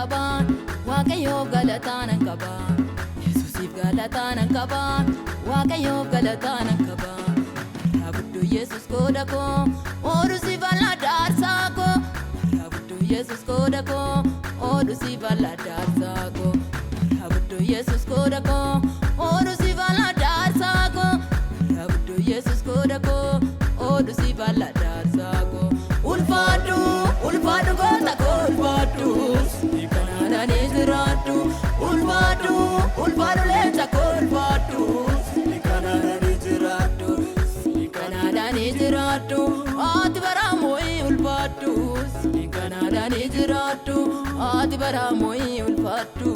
qaban waaqayyo galatanan qaban Yesuusif galatanan qaban waaqayyo galatanan qaban Rabuddu Yesuus kodako odusi valaadarsako Rabuddu Yesuus kodako odusi valaadarsako Rabuddu Yesuus kodako odusi valaadarsako Rabuddu Yesuus kodako odusi valaadarsako Ulfadu gota ulfadu Kanada niziratu Ulfadu lecha ulfadu Kanada niziratu Ati baramoi ulfadu Kanada niziratu Ati baramoi ulfadu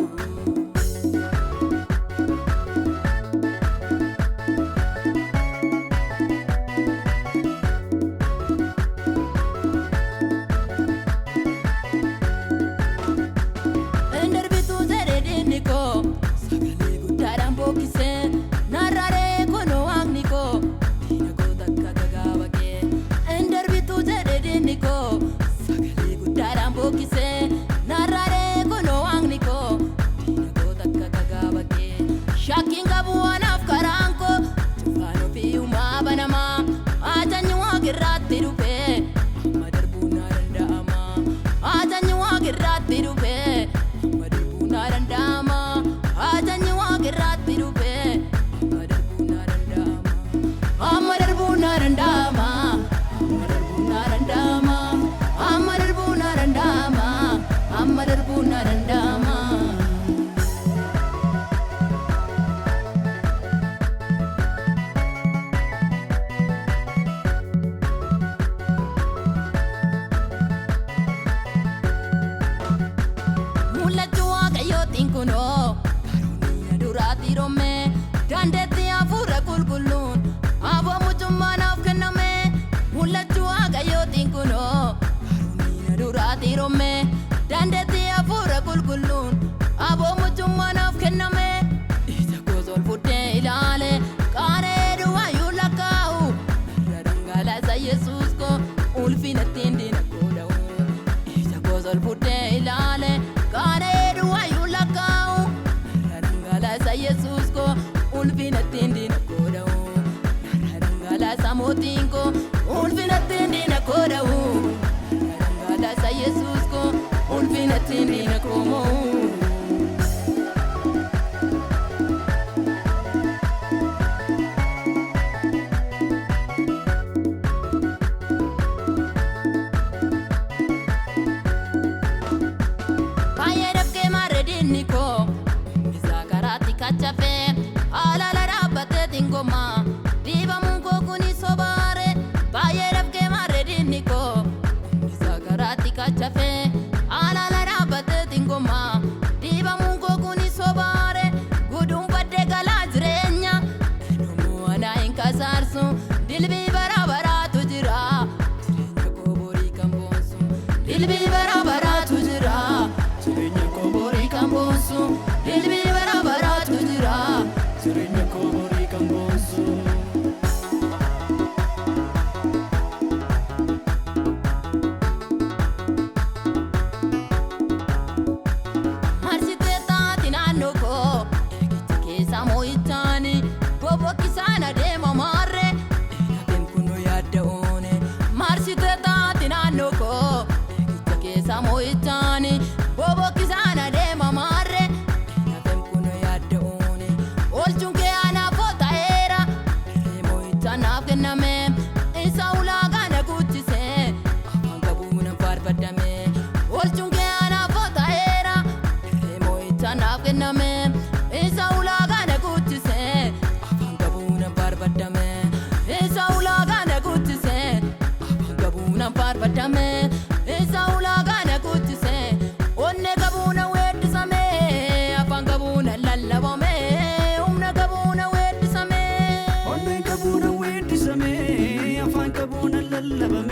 Dandeti afura kulkulun abo mutumanaaf kenname ija kozol fudde ilaale qareedu wayulakau radangala Yesuus ko ulfinatti indina kodau ija kozol fudde ilaale qareedu wayulakau radangala Yesuus ko ulfinatti indina kodau radangala samotinko ulfinatti indina kodau radangala Yesuus ko ulfinatti indina komo Payedaf ke maredini ko bisa karati kachafe ala la rabate tingoma diba munko kuni sobare Payedaf ke maredini ko bisa karati kachafe Dilbi barabara tujira Tirenya ko bori kambonsu Dilbi barabara tujira Tirenya ko bori kambonsu Dilbi barabara tujira Tirenya ko bori kambonsu Marsite taati naannoo koo Eegicha keessa moo'itaani Bobo kisana deema marre Samoitani bobo kisana dema marre nafem kuno yadone olchunke ana fota era remoitana kename isaula gana kuchise afangabuna farfadame olchunke ana fota era remoitana kename isaula gana kuchise afangabuna farfadame isaula gana kuchise afangabuna farfadame isaula love